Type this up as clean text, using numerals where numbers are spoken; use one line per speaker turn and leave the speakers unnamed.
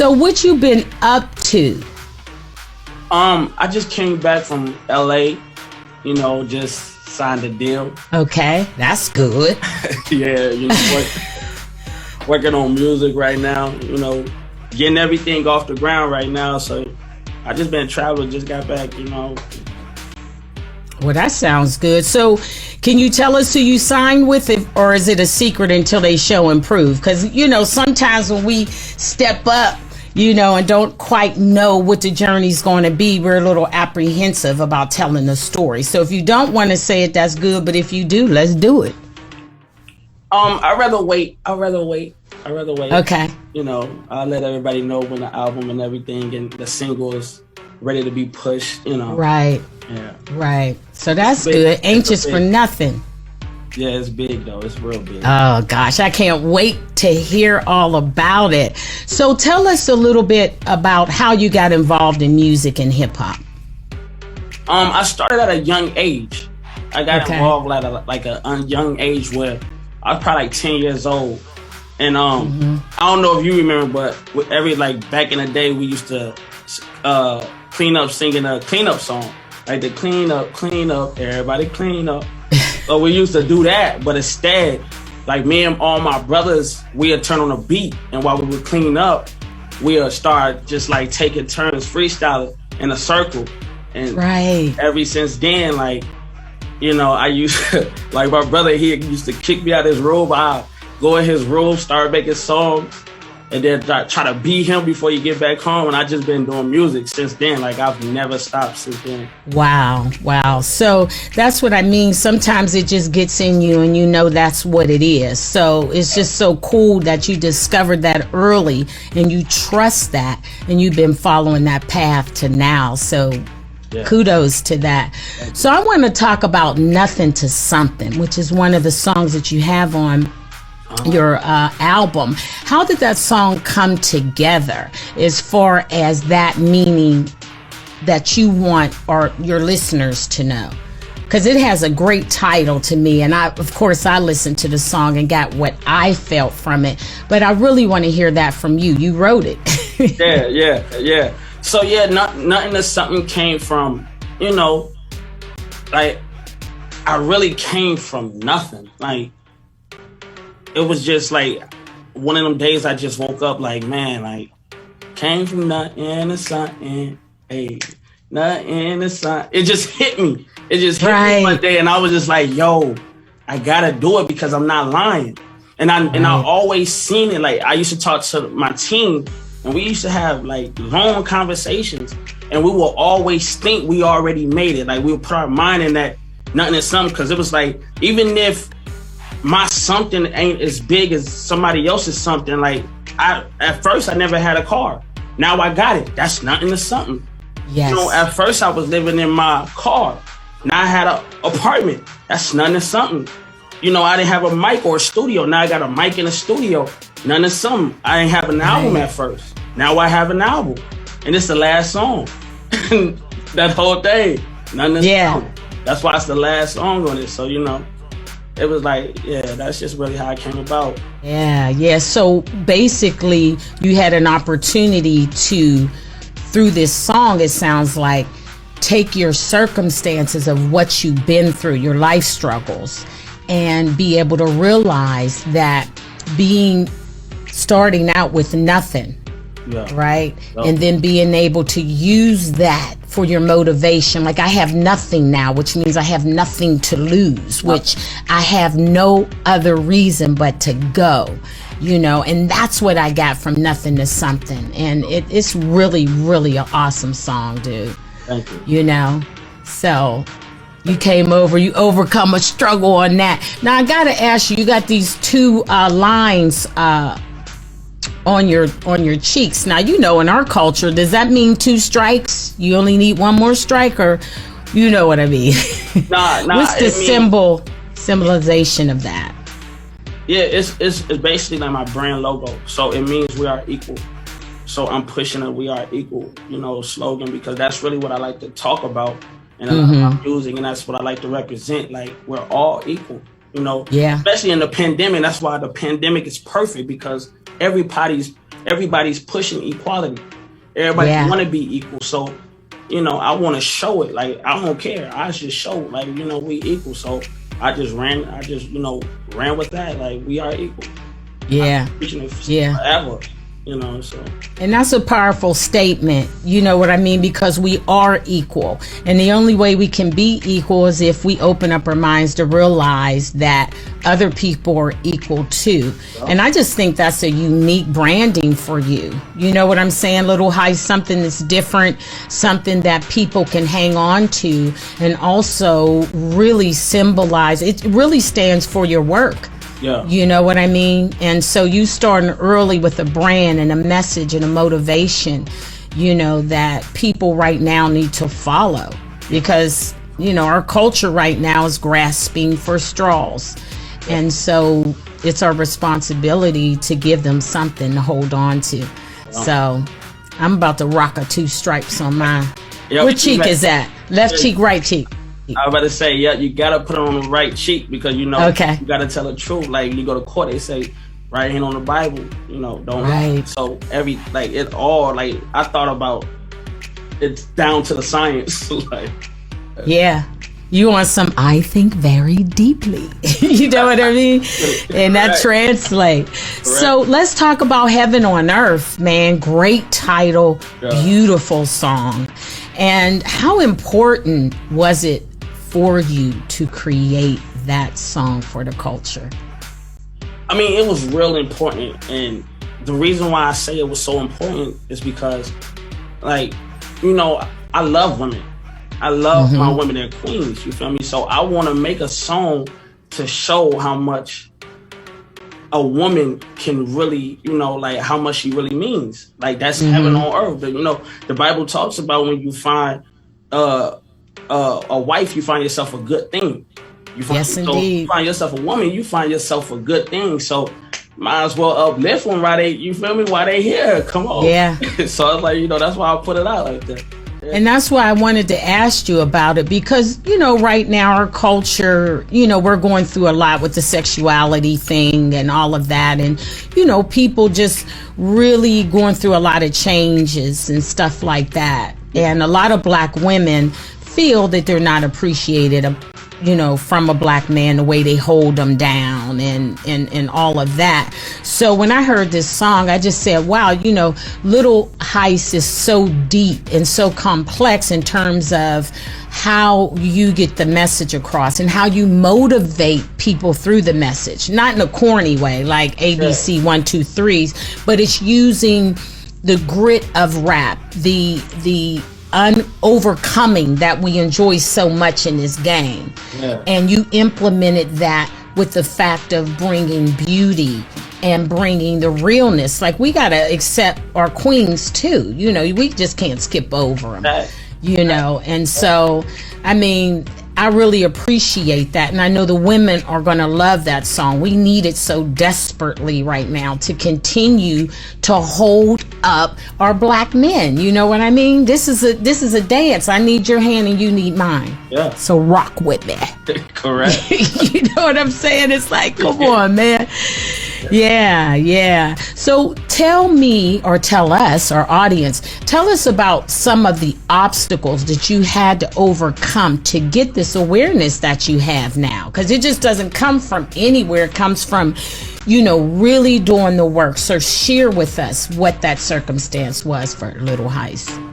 So what you been up to?
I just came back from LA, just signed a deal.
Okay, that's good.
Yeah, working on music right now, getting everything off the ground right now. So I just been traveling, just got back,
Well, that sounds good. So can you tell us who you signed with, or is it a secret until they show and prove? Because, sometimes when we step up, and don't quite know what the journey's going to be, we're a little apprehensive about telling the story. So if you don't want to say it, that's good. But if you do, let's do it.
I'd rather wait.
Okay.
I'll let everybody know when the album and everything and the single is ready to be pushed,
Right.
Yeah.
Right. So that's good. Anxious for nothing.
Yeah, it's big though. It's real big.
Oh gosh, I can't wait to hear all about it. So tell us a little bit about how you got involved in music and hip hop.
I started at a young age. I got involved at a young age where I was probably like 10 years old. And I don't know if you remember, but with back in the day, we used to clean up singing a cleanup song. Like the clean up, everybody clean up. So we used to do that, but instead, like me and all my brothers, we'd turn on a beat, and while we would clean up, we'd start just like taking turns freestyling in a circle. And ever since then, I used to, like my brother here used to kick me out of his room. I'd go in his room, start making songs, and then try to beat him before you get back home. And I just been doing music since then. Like I've never stopped since then.
Wow. So that's what I mean. Sometimes it just gets in you and that's what it is. So it's just so cool that you discovered that early and you trust that and you've been following that path to now. So kudos to that. So I want to talk about Nothing to Something, which is one of the songs that you have on your album. How did that song come together as far as that meaning that you want or your listeners to know? Because it has a great title to me, and I listened to the song and got what I felt from it, but I really want to hear that from you. You wrote it.
Yeah. So Nothing to Something came from, I really came from nothing. It was just like one of them days I just woke up came from nothing to something, hey, nothing to something. It just hit me. It just hit me one day and I was just like, yo, I gotta do it because I'm not lying. And I always seen it. Like I used to talk to my team and we used to have long conversations and we will always think we already made it. Like we would put our mind in that nothing to something because it was like, even if my something ain't as big as somebody else's something. At first I never had a car. Now I got it. That's nothing to something.
Yes.
At first I was living in my car. Now I had an apartment. That's nothing to something. I didn't have a mic or a studio. Now I got a mic in a studio. Nothing to something. I didn't have an album at first. Now I have an album. And it's the last song. That whole thing. Nothing to something. That's why it's the last song on it. So, it was that's just really how it came about.
Yeah. So basically, you had an opportunity to, through this song, it sounds like, take your circumstances of what you've been through, your life struggles, and be able to realize that starting out with nothing, right? Yep. And then being able to use that for your motivation. Like I have nothing now, which means I have nothing to lose, which I have no other reason but to go, and that's what I got from Nothing to Something. And it's really, really an awesome song, dude.
Thank you.
So you came over, you overcome a struggle on that. Now I gotta ask you, you got these two lines on your cheeks. Now, in our culture, does that mean 2 strikes? You only need 1 more strike, or you know what I mean?
Nah.
What's the symbolization of that?
Yeah, it's basically like my brand logo. So it means we are equal. So I'm pushing a "We Are Equal," slogan because that's really what I like to talk about and I'm using, and that's what I like to represent. Like we're all equal, Especially in the pandemic. That's why the pandemic is perfect because everybody's everybody's pushing equality. Everybody want to be equal. So, you know, I want to show it. Like, I don't care. I just show, like, you know, we equal. So I just, you know, ran with that. Like, we are equal.
Yeah.
Forever. You know, so.
And that's a powerful statement, you know what I mean? Because we are equal. And the only way we can be equal is if we open up our minds to realize that other people are equal too. Yeah. And I just think that's a unique branding for you. You know what I'm saying? Lil'Hyste, something that's different, something that people can hang on to, and also really symbolize, it really stands for your work.
Yeah.
You know what I mean? And so you starting early with a brand and a message and a motivation, you know, that people right now need to follow, because, you know, our culture right now is grasping for straws. And so it's our responsibility to give them something to hold on to. Yeah. So I'm about to rock a 2 stripes on mine. Yep. What cheek is that? Left cheek, right cheek?
I was about to say, yeah, you gotta put it on the right cheek, because you know, you gotta tell the truth. Like, you go to court, they say right hand on the Bible, you know, don't lie. So it all, like, I thought about it's down to the science. Like,
yeah, you want some, I think very deeply. You know what I mean? And that translates. So let's talk about Heaven on Earth, man. Great title, beautiful song. And how important was it for you to create that song for the culture?
I mean, it was real important. And the reason why I say it was so important is because, like, you know, I love women. I love my women and queens, you feel me? So I want to make a song to show how much a woman can really, you know, like, how much she really means. Like, that's heaven on earth. You know, the Bible talks about when you find a wife, you find yourself a good thing.
Indeed.
You find yourself a woman, you find yourself a good thing. So might as well uplift them while they, you feel me, while they here. Come on.
Yeah.
So it's like, you know, that's why I put it out like that.
And that's why I wanted to ask you about it, because, you know, right now our culture, you know, we're going through a lot with the sexuality thing and all of that. And, you know, people just really going through a lot of changes and stuff like that. And a lot of Black women feel that they're not appreciated, you know, from a Black man, the way they hold them down and all of that. So when I heard this song, I just said, wow, you know, Lil'Hyste is so deep and so complex in terms of how you get the message across and how you motivate people through the message. Not in a corny way, like ABC 1, 2, 3s, but it's using the grit of rap, the overcoming that we enjoy so much in this game. And you implemented that with the fact of bringing beauty and bringing the realness. Like, we gotta accept our queens too, you know, we just can't skip over them, you know. And so, I mean, I really appreciate that, and I know the women are going to love that song. We need it so desperately right now to continue to hold up our Black men. You know what I mean? This is a dance. I need your hand and you need mine.
Yeah.
So rock with me.
Correct.
You know what I'm saying? It's like, come on, man. Yeah. So tell me, or tell us, our audience, tell us about some of the obstacles that you had to overcome to get this awareness that you have now. Because it just doesn't come from anywhere. It comes from, you know, really doing the work. So share with us what that circumstance was for Lil'Hyste.